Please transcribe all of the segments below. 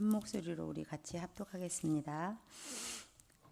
한 목소리로 우리 같이 합독하겠습니다.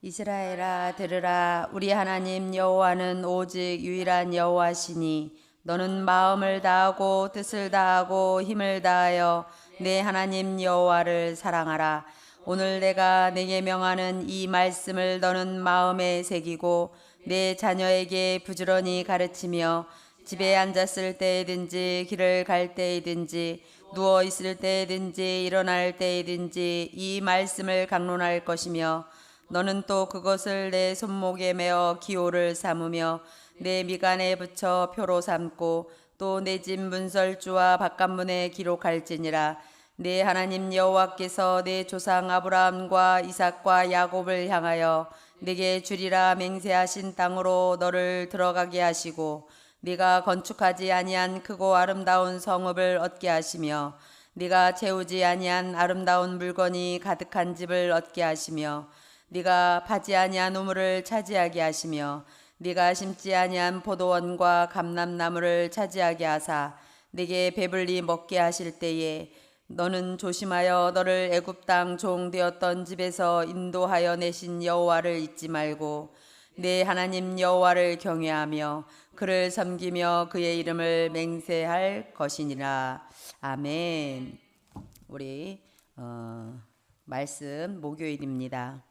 이스라엘아 들으라. 우리 하나님 여호와는 오직 유일한 여호와시니 너는 마음을 다하고 뜻을 다하고 힘을 다하여 내 하나님 여호와를 사랑하라. 오늘 내가 내게 명하는 이 말씀을 너는 마음에 새기고 내 자녀에게 부지런히 가르치며 집에 앉았을 때든지 길을 갈 때든지 누워 있을 때든지 일어날 때든지 이 말씀을 강론할 것이며 너는 또 그것을 내 손목에 메어 기호를 삼으며 내 미간에 붙여 표로 삼고 또 내 집 문설주와 바깥문에 기록할지니라. 내 하나님 여호와께서 내 조상 아브라함과 이삭과 야곱을 향하여 내게 주리라 맹세하신 땅으로 너를 들어가게 하시고 네가 건축하지 아니한 크고 아름다운 성읍을 얻게 하시며 네가 채우지 아니한 아름다운 물건이 가득한 집을 얻게 하시며 네가 파지 아니한 우물을 차지하게 하시며 네가 심지 아니한 포도원과 감람나무를 차지하게 하사 네게 배불리 먹게 하실 때에 너는 조심하여 너를 애굽 땅 종 되었던 집에서 인도하여 내신 여호와를 잊지 말고 내 하나님 여호와를 경외하며 그를 섬기며 그의 이름을 맹세할 것이니라. 아멘. 우리 말씀 목요일입니다.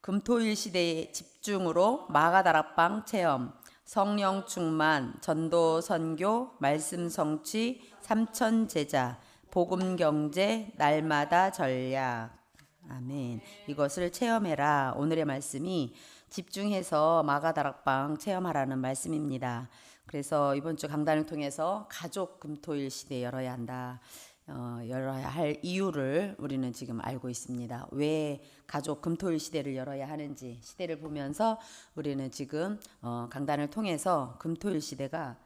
금토일 시대의 집중으로 마가다락방 체험, 성령 충만, 전도 선교, 말씀 성취, 삼천 제자, 복음 경제, 날마다 전략. 아멘. 이것을 체험해라. 오늘의 말씀이 집중해서 마가다락방 체험하라는 말씀입니다. 그래서 이번 주 강단을 통해서 가족 금토일 시대 열어야 한다. 열어야 할 이유를 우리는 지금 알고 있습니다. 왜 가족 금토일 시대를 열어야 하는지 시대를 보면서 우리는 지금 강단을 통해서 금토일 시대가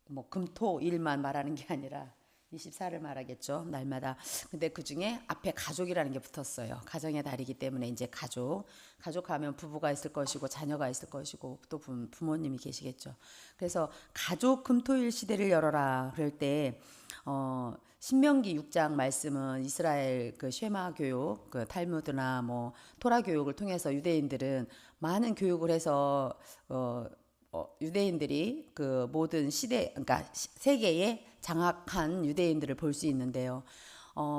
뭐 금토일만 말하는 게 아니라 24를 말하겠죠. 날마다. 근데 그 중에 앞에 가족이라는 게 붙었어요. 가정의 달이기 때문에 이제 가족 하면 부부가 있을 것이고 자녀가 있을 것이고 또 부모님이 계시겠죠. 그래서 가족 금토일 시대를 열어라 그럴 때 신명기 6장 말씀은 이스라엘 그 쉐마 교육, 그 탈무드나 뭐 토라 교육을 통해서 유대인들은 많은 교육을 해서 유대인들이 그 모든 시대, 그러니까 세계에 장악한 유대인들을 볼 수 있는데요.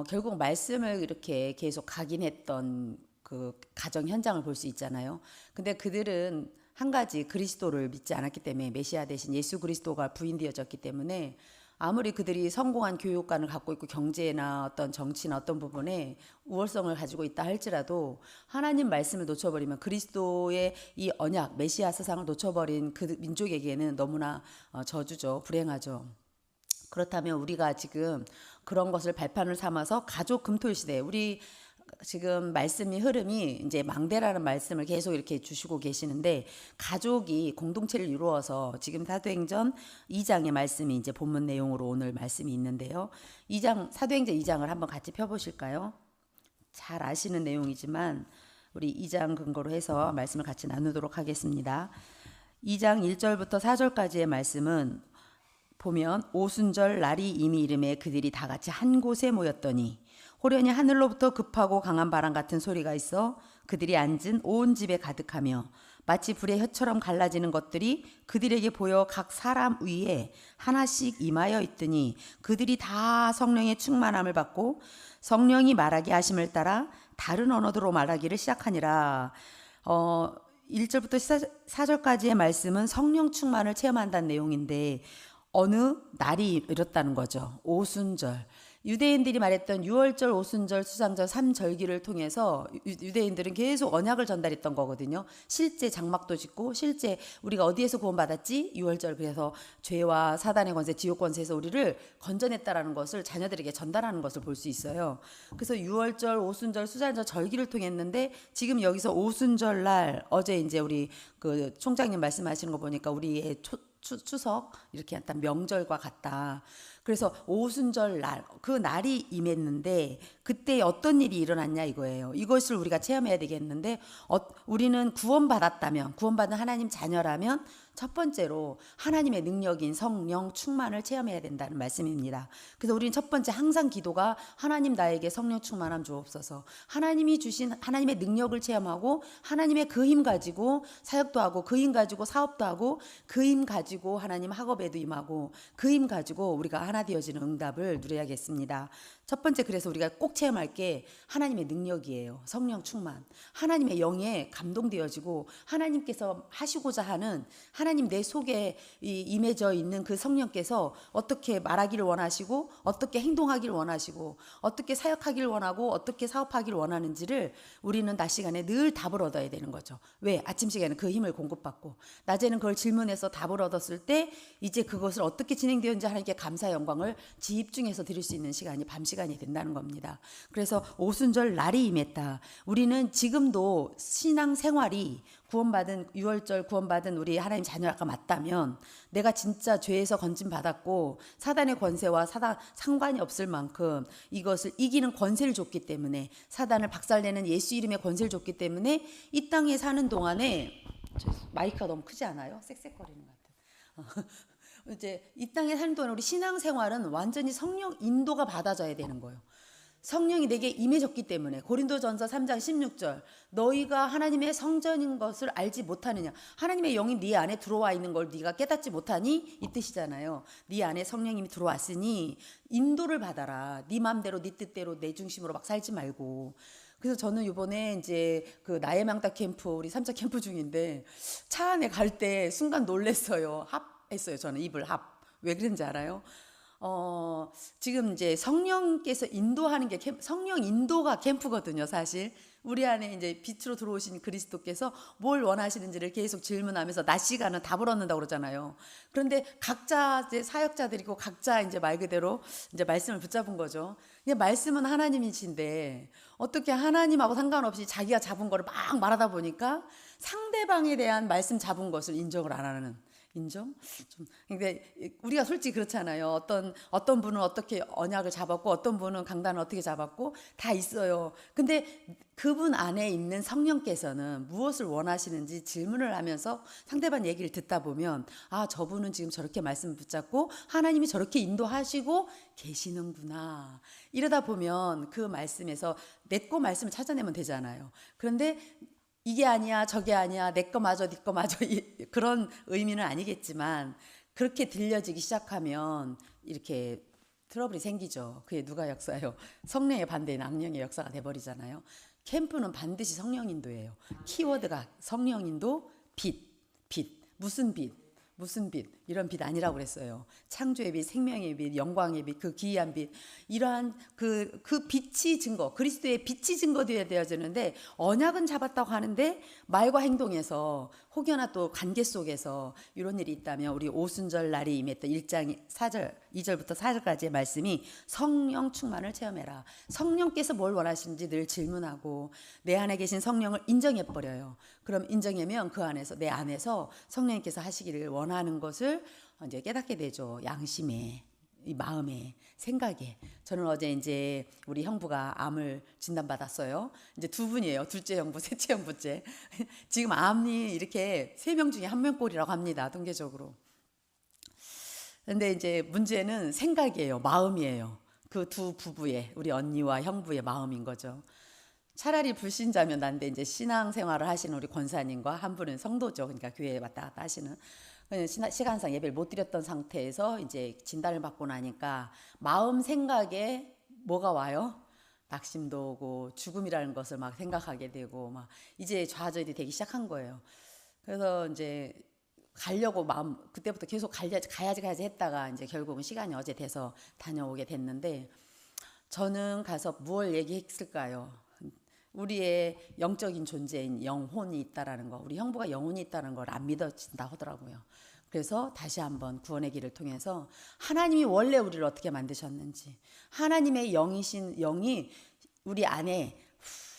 결국 말씀을 이렇게 계속 각인했던 그 가정 현장을 볼 수 있잖아요. 근데 그들은 한 가지 그리스도를 믿지 않았기 때문에 메시아 대신 예수 그리스도가 부인되어졌기 때문에 아무리 그들이 성공한 교육관을 갖고 있고 경제나 어떤 정치나 어떤 부분에 우월성을 가지고 있다 할지라도 하나님 말씀을 놓쳐버리면 그리스도의 이 언약 메시아 사상을 놓쳐버린 그 민족에게는 너무나 저주죠. 불행하죠. 그렇다면 우리가 지금 그런 것을 발판을 삼아서 가족 금토일 시대, 우리 지금 말씀이 흐름이 이제 망대라는 말씀을 계속 이렇게 주시고 계시는데 가족이 공동체를 이루어서 지금 사도행전 2장의 말씀이 이제 본문 내용으로 오늘 말씀이 있는데요. 2장 사도행전 2장을 한번 같이 펴보실까요? 잘 아시는 내용이지만 우리 2장 근거로 해서 말씀을 같이 나누도록 하겠습니다. 2장 1절부터 4절까지의 말씀은 보면 오순절 날이 이미 이름에 그들이 다 같이 한 곳에 모였더니 호련히 하늘로부터 급하고 강한 바람 같은 소리가 있어 그들이 앉은 온 집에 가득하며 마치 불의 혀처럼 갈라지는 것들이 그들에게 보여 각 사람 위에 하나씩 임하여 있더니 그들이 다 성령의 충만함을 받고 성령이 말하게 하심을 따라 다른 언어로 말하기를 시작하니라. 1절부터 4절까지의 말씀은 성령 충만을 체험한다는 내용인데 어느 날이 이렇다는 거죠. 오순절. 유대인들이 말했던 6월절, 오순절, 수상절, 삼절기를 통해서 유대인들은 계속 언약을 전달했던 거거든요. 실제 장막도 짓고 실제 우리가 어디에서 구원받았지? 6월절. 그래서 죄와 사단의 권세, 지옥 권세에서 우리를 건져냈다라는 것을 자녀들에게 전달하는 것을 볼 수 있어요. 그래서 6월절, 오순절, 수상절, 절기를 통했는데 지금 여기서 오순절 날 어제 이제 우리 그 총장님 말씀하시는 거 보니까 우리의 추석 이렇게 약간 명절과 같다. 그래서 오순절 날, 그 날이 임했는데 그때 어떤 일이 일어났냐 이거예요. 이것을 우리가 체험해야 되겠는데 우리는 구원받은 하나님 자녀라면 첫 번째로 하나님의 능력인 성령 충만을 체험해야 된다는 말씀입니다. 그래서 우리는 첫 번째 항상 기도가 하나님 나에게 성령 충만함 주옵소서. 하나님이 주신 하나님의 능력을 체험하고 하나님의 그 힘 가지고 사역도 하고 그 힘 가지고 사업도 하고 그 힘 가지고 하나님 학업에도 임하고 그 힘 가지고 우리가 하나 되어지는 응답을 누려야겠습니다. 첫 번째 그래서 우리가 꼭 체험할 게 하나님의 능력이에요. 성령 충만. 하나님의 영에 감동되어지고 하나님께서 하시고자 하는 하나님 내 속에 임해져 있는 그 성령께서 어떻게 말하기를 원하시고 어떻게 행동하기를 원하시고 어떻게 사역하기를 원하고 어떻게 사업하기를 원하는지를 우리는 낮 시간에 늘 답을 얻어야 되는 거죠. 왜? 아침 시간에는 그 힘을 공급받고 낮에는 그걸 질문해서 답을 얻었을 때 이제 그것을 어떻게 진행되었는지 하나님께 감사 영광을 집중해서 드릴 수 있는 시간이 밤 시간이 된다는 겁니다. 그래서 오순절 날이 임했다. 우리는 지금도 신앙 생활이 구원받은 6월절 구원받은 우리 하나님 자녀가 맞다면 내가 진짜 죄에서 건진 받았고 사단의 권세와 사단 상관이 없을 만큼 이것을 이기는 권세를 줬기 때문에 사단을 박살내는 예수 이름의 권세를 줬기 때문에 이 땅에 사는 동안에 마이크가 너무 크지 않아요? 쌕쌕거리는 것 같아요. 이제 이 땅에 사는 동안 우리 신앙생활은 완전히 성령 인도가 받아져야 되는 거예요. 성령이 내게 임해졌기 때문에 고린도전서 3장 16절 너희가 하나님의 성전인 것을 알지 못하느냐. 하나님의 영이 네 안에 들어와 있는 걸 네가 깨닫지 못하니 이 뜻이잖아요. 네 안에 성령님이 들어왔으니 인도를 받아라. 네 마음대로 네 뜻대로 내 중심으로 막 살지 말고. 그래서 저는 이번에 이제 그 나의 망다 캠프 우리 3차 캠프 중인데 차 안에 갈 때 순간 놀랬어요. 합했어요. 저는 입을 합. 왜 그런지 알아요? 지금 이제 성령께서 인도하는 게 성령 인도가 캠프거든요, 사실. 우리 안에 이제 빛으로 들어오신 그리스도께서 뭘 원하시는지를 계속 질문하면서 낮 시간은 답을 얻는다고 그러잖아요. 그런데 각자 이제 사역자들이고 각자 이제 말 그대로 이제 말씀을 붙잡은 거죠. 그냥 말씀은 하나님이신데 어떻게 하나님하고 상관없이 자기가 잡은 거를 막 말하다 보니까 상대방에 대한 말씀 잡은 것을 인정을 안 하는. 인정? 좀 근데 우리가 솔직히 그렇잖아요. 어떤 분은 어떻게 언약을 잡았고 어떤 분은 강단을 어떻게 잡았고 다 있어요. 근데 그분 안에 있는 성령께서는 무엇을 원하시는지 질문을 하면서 상대방 얘기를 듣다 보면 아, 저분은 지금 저렇게 말씀을 붙잡고 하나님이 저렇게 인도하시고 계시는구나. 이러다 보면 그 말씀에서 내 거 말씀을 찾아내면 되잖아요. 그런데 이게 아니야 저게 아니야 내 거 맞아 네 거 맞아 그런 의미는 아니겠지만 그렇게 들려지기 시작하면 이렇게 트러블이 생기죠. 그게 누가 역사예요? 성령의 반대인 악령의 역사가 돼버리잖아요. 캠프는 반드시 성령 인도예요. 키워드가 성령 인도, 빛. 무슨 빛? 무슨 빛? 이런 빛 아니라고 그랬어요. 창조의 빛, 생명의 빛, 영광의 빛, 그 기이한 빛. 이러한 그 빛이 증거, 그리스도의 빛이 증거되어지는데 언약은 잡았다고 하는데 말과 행동에서 혹여나 또 관계 속에서 이런 일이 있다면 우리 오순절 날이 임했던 1장 4절, 2절부터 4절까지의 말씀이 성령 충만을 체험해라. 성령께서 뭘 원하시는지 늘 질문하고 내 안에 계신 성령을 인정해버려요. 그럼 인정하면 그 안에서 내 안에서 성령님께서 하시기를 원하는 것을 이제 깨닫게 되죠. 양심에, 이 마음에, 생각에. 저는 어제 이제 우리 형부가 암을 진단받았어요. 이제 두 분이에요. 둘째 형부, 셋째 형부째. 지금 암이 이렇게 3명 중에 1명꼴이라고 합니다. 통계적으로. 근데 이제 문제는 생각이에요. 마음이에요. 그 두 부부의, 우리 언니와 형부의 마음인 거죠. 차라리 불신자면 난데 이제 신앙생활을 하시는 우리 권사님과 한 분은 성도죠. 그러니까 교회에 왔다 갔다 하시는. 시간상 예배를 못 드렸던 상태에서 이제 진단을 받고 나니까 마음 생각에 뭐가 와요? 낙심도 오고 죽음이라는 것을 막 생각하게 되고 막 이제 좌절이 되기 시작한 거예요. 그래서 이제 가려고 마음 그때부터 계속 가야지 했다가 이제 결국은 시간이 어제 돼서 다녀오게 됐는데 저는 가서 무엇을 얘기했을까요? 우리의 영적인 존재인 영혼이 있다라는 거, 우리 형부가 영혼이 있다는 걸 안 믿어진다 하더라고요. 그래서 다시 한번 구원의 길을 통해서 하나님이 원래 우리를 어떻게 만드셨는지, 하나님의 영이신 영이 우리 안에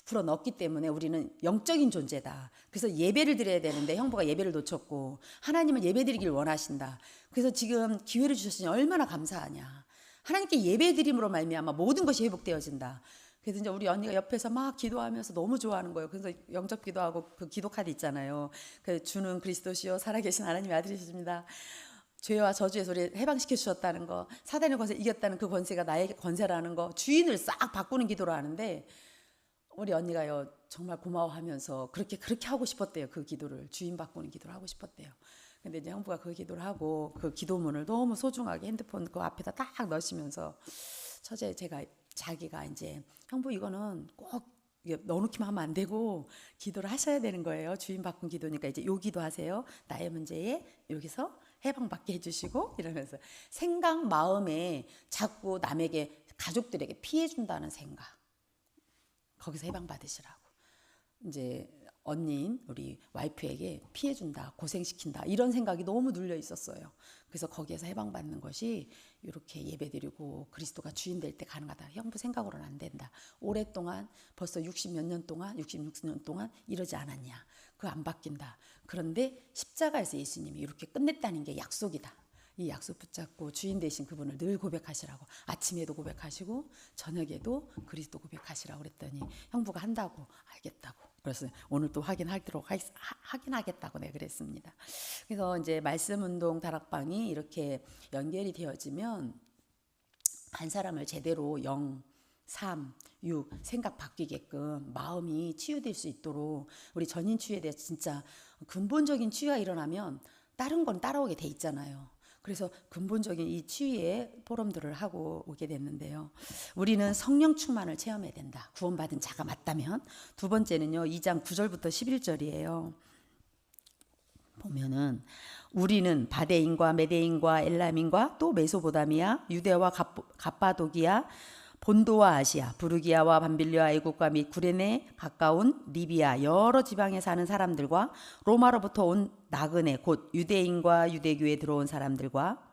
불어 넣었기 때문에 우리는 영적인 존재다. 그래서 예배를 드려야 되는데 형부가 예배를 놓쳤고 하나님은 예배 드리길 원하신다. 그래서 지금 기회를 주셨으니 얼마나 감사하냐. 하나님께 예배드림으로 말미암아 모든 것이 회복되어진다. 그래서 이제 우리 언니가 옆에서 막 기도하면서 너무 좋아하는 거예요. 그래서 영접 기도하고 그 기도 카드 있잖아요. 그 주는 그리스도시요 살아계신 하나님의 아들이십니다. 죄와 저주에서 우리 해방시켜 주셨다는 거, 사단의 권세 이겼다는 그 권세가 나에게 권세라는 거, 주인을 싹 바꾸는 기도를 하는데 우리 언니가요 정말 고마워하면서 그렇게 하고 싶었대요. 그 기도를 주인 바꾸는 기도를 하고 싶었대요. 근데 이제 형부가 그 기도를 하고 그 기도문을 너무 소중하게 핸드폰 그 앞에다 딱 넣으시면서 처제 자기가 이제 형부 이거는 꼭 넣어놓기만 하면 안 되고 기도를 하셔야 되는 거예요. 주인 바꾼 기도니까 이제 요 기도하세요. 나의 문제에 여기서 해방받게 해주시고 이러면서 생각 마음에 자꾸 남에게 가족들에게 피해 준다는 생각 거기서 해방받으시라고 이제 언니인 우리 와이프에게 피해 준다 고생시킨다 이런 생각이 너무 눌려 있었어요. 그래서 거기에서 해방받는 것이 이렇게 예배드리고 그리스도가 주인 될 때 가능하다. 형부 생각으로는 안 된다. 오랫동안 벌써 60 몇 년 동안 66년 동안 이러지 않았냐. 그거 안 바뀐다. 그런데 십자가에서 예수님이 이렇게 끝냈다는 게 약속이다. 이 약속 붙잡고 주인 되신 그분을 늘 고백하시라고 아침에도 고백하시고 저녁에도 그리스도 고백하시라고 그랬더니 형부가 한다고 알겠다고 그래서 오늘 또 확인하겠다고 내가 그랬습니다. 그래서 이제 말씀 운동 다락방이 이렇게 연결이 되어지면 한 사람을 제대로 0, 3, 6 생각 바뀌게끔 마음이 치유될 수 있도록 우리 전인 치유에 대해 진짜 근본적인 치유가 일어나면 다른 건 따라오게 돼 있잖아요. 그래서 근본적인 이 치유의 포럼들을 하고 오게 됐는데요. 우리는 성령 충만을 체험해야 된다. 구원받은 자가 맞다면. 두 번째는요. 2장 9절부터 11절이에요. 보면은 우리는 바데인과 메데인과 엘람인과 또 메소보다미아, 유대와 갑바도기아, 본도와 아시아, 부르기아와 밤빌리아 애국과 및 구레네 가까운 리비아 여러 지방에 사는 사람들과 로마로부터 온 나그네 곧 유대인과 유대교에 들어온 사람들과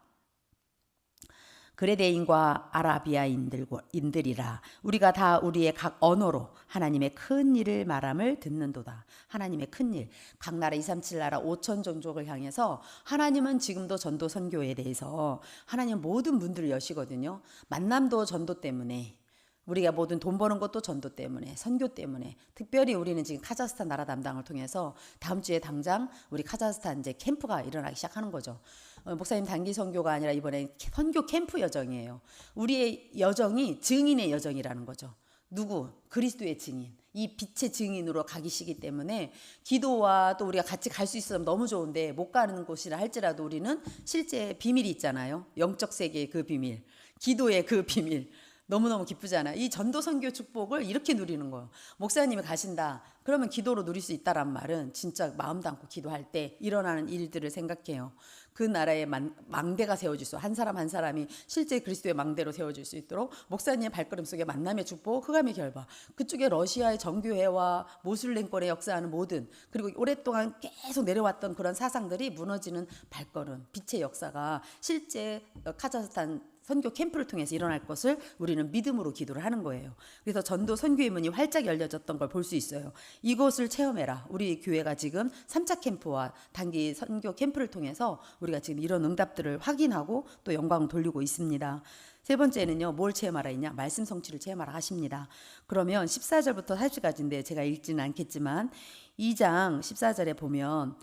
그레데인과 아라비아인들이라 우리가 다 우리의 각 언어로 하나님의 큰 일을 말함을 듣는도다. 하나님의 큰 일, 각 나라 237 나라 5천 종족을 향해서 하나님은 지금도 전도 선교에 대해서 하나님 모든 문들을 여시거든요. 만남도 전도 때문에 우리가 모든 돈 버는 것도 전도 때문에 선교 때문에 특별히 우리는 지금 카자흐스탄 나라 담당을 통해서 다음 주에 당장 우리 카자흐스탄 이제 캠프가 일어나기 시작하는 거죠. 목사님 단기 선교가 아니라 이번에 선교 캠프 여정이에요. 우리의 여정이 증인의 여정이라는 거죠. 누구? 그리스도의 증인. 이 빛의 증인으로 가기시기 때문에 기도와 또 우리가 같이 갈 수 있으면 너무 좋은데 못 가는 곳이라 할지라도 우리는 실제 비밀이 있잖아요. 영적 세계의 그 비밀, 기도의 그 비밀. 너무너무 기쁘잖아요. 이 전도 선교 축복을 이렇게 누리는 거예요. 목사님이 가신다. 그러면 기도로 누릴 수 있다란 말은 진짜 마음 담고 기도할 때 일어나는 일들을 생각해요. 그 나라에 망대가 세워질 수, 한 사람 한 사람이 실제 그리스도의 망대로 세워질 수 있도록 목사님의 발걸음 속에 만남의 축복, 흑암의 결박, 그쪽에 러시아의 정교회와 모슬렘권의 역사하는 모든 그리고 오랫동안 계속 내려왔던 그런 사상들이 무너지는 발걸음, 빛의 역사가 실제 카자흐스탄 선교 캠프를 통해서 일어날 것을 우리는 믿음으로 기도를 하는 거예요. 그래서 전도 선교의 문이 활짝 열려졌던 걸 볼 수 있어요. 이것을 체험해라. 우리 교회가 지금 3차 캠프와 단기 선교 캠프를 통해서 우리가 지금 이런 응답들을 확인하고 또 영광을 돌리고 있습니다. 세 번째는요. 뭘 체험하라 했냐? 말씀 성취를 체험하라 하십니다. 그러면 14절부터 40절까지인데 제가 읽지는 않겠지만 2장 14절에 보면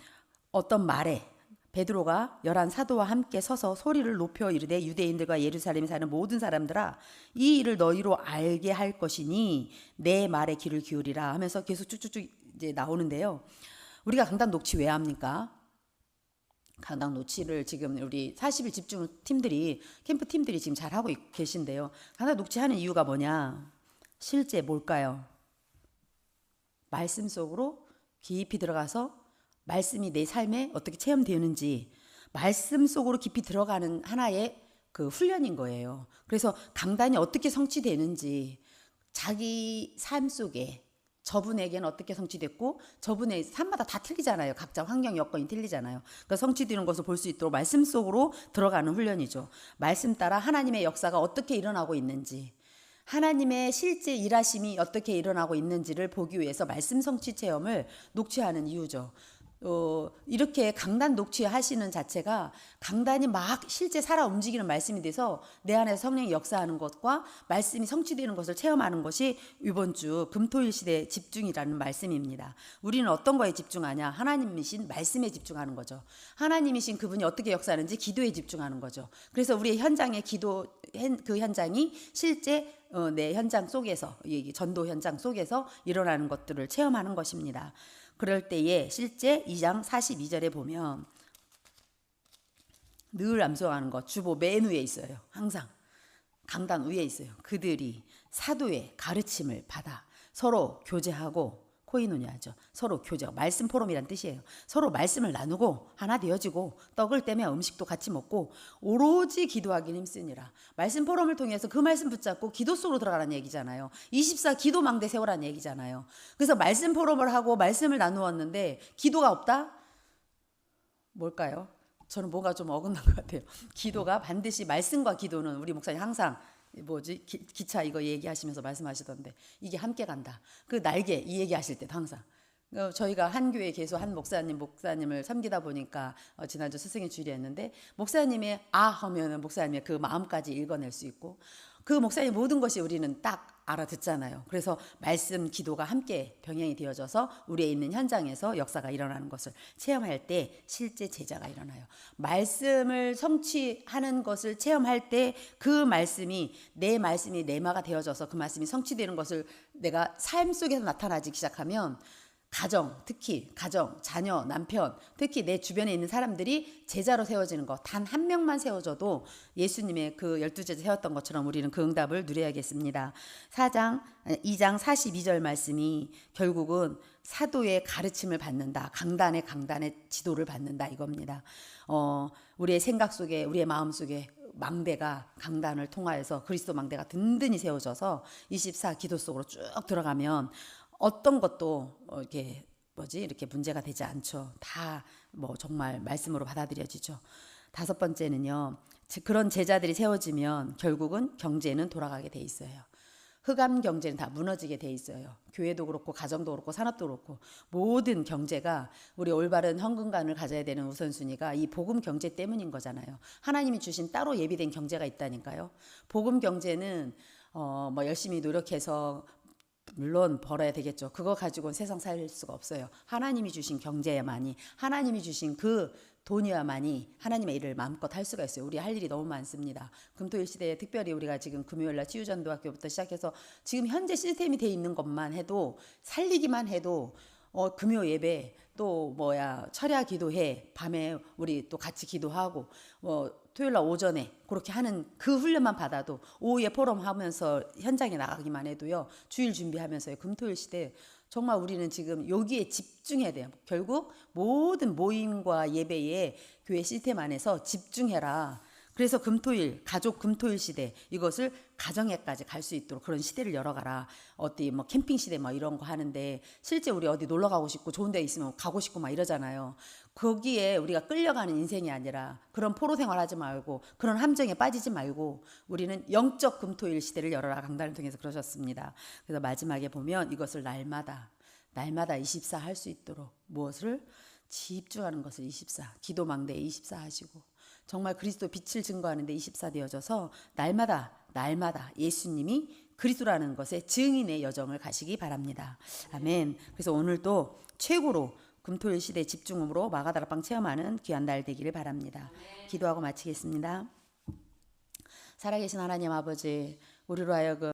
어떤 말에 베드로가 11 사도와 함께 서서 소리를 높여 이르되 유대인들과 예루살렘에 사는 모든 사람들아 이 일을 너희로 알게 할 것이니 내 말에 귀를 기울이라 하면서 계속 쭉쭉쭉 이제 나오는데요. 우리가 강단 녹취 왜 합니까? 강당 녹취를 지금 우리 40일 집중 팀들이 캠프 팀들이 지금 잘하고 계신데요. 강당 녹취하는 이유가 뭐냐? 실제 뭘까요? 말씀 속으로 깊이 들어가서 말씀이 내 삶에 어떻게 체험되는지 말씀 속으로 깊이 들어가는 하나의 그 훈련인 거예요. 그래서 강단이 어떻게 성취되는지 자기 삶 속에 저분에게는 어떻게 성취됐고 저분의 삶마다 다 틀리잖아요. 각자 환경 여건이 틀리잖아요. 그러니까 성취되는 것을 볼 수 있도록 말씀 속으로 들어가는 훈련이죠. 말씀 따라 하나님의 역사가 어떻게 일어나고 있는지 하나님의 실제 일하심이 어떻게 일어나고 있는지를 보기 위해서 말씀 성취 체험을 녹취하는 이유죠. 이렇게 강단 녹취하시는 자체가 강단이 막 실제 살아 움직이는 말씀이 돼서 내 안에 성령이 역사하는 것과 말씀이 성취되는 것을 체험하는 것이 이번 주 금토일 시대 집중이라는 말씀입니다. 우리는 어떤 거에 집중하냐? 하나님이신 말씀에 집중하는 거죠. 하나님이신 그분이 어떻게 역사하는지 기도에 집중하는 거죠. 그래서 우리의 현장의 기도 그 현장이 실제 내 현장 속에서, 전도 현장 속에서 일어나는 것들을 체험하는 것입니다. 그럴 때에 실제 2장 42절에 보면 늘 암송하는 것, 주보 맨 위에 있어요. 항상 강단 위에 있어요. 그들이 사도의 가르침을 받아 서로 교제하고, 코이노니아죠. 서로 교제하고, 말씀 포럼이란 뜻이에요. 서로 말씀을 나누고 하나 되어지고 떡을 떼며 음식도 같이 먹고 오로지 기도하기는 힘쓰니라. 말씀 포럼을 통해서 그 말씀 붙잡고 기도 속으로 들어가라는 얘기잖아요. 24 기도 망대 세우라는 얘기잖아요. 그래서 말씀 포럼을 하고 말씀을 나누었는데 기도가 없다? 뭘까요? 저는 뭐가 좀 어긋난 것 같아요. 기도가 반드시, 말씀과 기도는 우리 목사님 항상 기차 이거 얘기하시면서 말씀하시던데 이게 함께 간다. 그 날개 이 얘기하실 때도 항상 저희가 한 교회에 계속 한 목사님을 섬기다 보니까 지난주 스승의 주일이 했는데 목사님의 하면은 목사님의 그 마음까지 읽어낼 수 있고 그 목사님 모든 것이 우리는 딱 알아듣잖아요. 그래서 말씀, 기도가 함께 병행이 되어져서 우리의 있는 현장에서 역사가 일어나는 것을 체험할 때 실제 제자가 일어나요. 말씀을 성취하는 것을 체험할 때 그 말씀이 내마가 되어져서 그 말씀이 성취되는 것을 내가 삶 속에서 나타나기 시작하면 가정, 특히 가정, 자녀, 남편, 특히 내 주변에 있는 사람들이 제자로 세워지는 것, 단 한 명만 세워져도 예수님의 그 12제자 세웠던 것처럼 우리는 그 응답을 누려야겠습니다. 2장 42절 말씀이 결국은 사도의 가르침을 받는다. 강단의 지도를 받는다 이겁니다. 우리의 생각 속에, 우리의 마음 속에 망대가 강단을 통하여서 그리스도 망대가 든든히 세워져서 24 기도 속으로 쭉 들어가면 어떤 것도 이렇게 문제가 되지 않죠. 다 정말 말씀으로 받아들여지죠. 5번째는요. 그런 제자들이 세워지면 결국은 경제는 돌아가게 돼 있어요. 흑암 경제는 다 무너지게 돼 있어요. 교회도 그렇고 가정도 그렇고 산업도 그렇고 모든 경제가 우리 올바른 헌금관을 가져야 되는 우선순위가 이 복음 경제 때문인 거잖아요. 하나님이 주신 따로 예비된 경제가 있다니까요. 복음 경제는 열심히 노력해서 물론 벌어야 되겠죠. 그거 가지고는 세상 살 수가 없어요. 하나님이 주신 경제야만이, 하나님이 주신 그 돈이야만이 하나님의 일을 마음껏 할 수가 있어요. 우리 할 일이 너무 많습니다. 금토일 시대에 특별히 우리가 지금 금요일날 치유전도학교부터 시작해서 지금 현재 시스템이 돼 있는 것만 해도, 살리기만 해도 금요 예배 또 철야 기도회, 밤에 우리 또 같이 기도하고 토요일날 오전에 그렇게 하는 그 훈련만 받아도, 오후에 포럼 하면서 현장에 나가기만 해도요, 주일 준비하면서요, 금토일 시대 정말 우리는 지금 여기에 집중해야 돼요. 결국 모든 모임과 예배에 교회 시스템 안에서 집중해라. 그래서 금토일, 가족 금토일 시대, 이것을 가정에까지 갈 수 있도록 그런 시대를 열어가라. 캠핑 시대 이런 거 하는데 실제 우리 어디 놀러 가고 싶고 좋은 데 있으면 가고 싶고 이러잖아요. 거기에 우리가 끌려가는 인생이 아니라 그런 포로 생활하지 말고 그런 함정에 빠지지 말고 우리는 영적 금토일 시대를 열어라. 강단을 통해서 그러셨습니다. 그래서 마지막에 보면 이것을 날마다 24 할 수 있도록 무엇을? 집중하는 것을 24, 기도망대에 24 하시고 정말 그리스도 빛을 증거하는데 24 되어져서 날마다 예수님이 그리스도라는 것의 증인의 여정을 가시기 바랍니다. 아멘. 그래서 오늘도 최고로 금토일 시대 집중음으로 마가다락방 체험하는 귀한 날 되기를 바랍니다. 기도하고 마치겠습니다. 살아계신 하나님 아버지, 우리로 하여금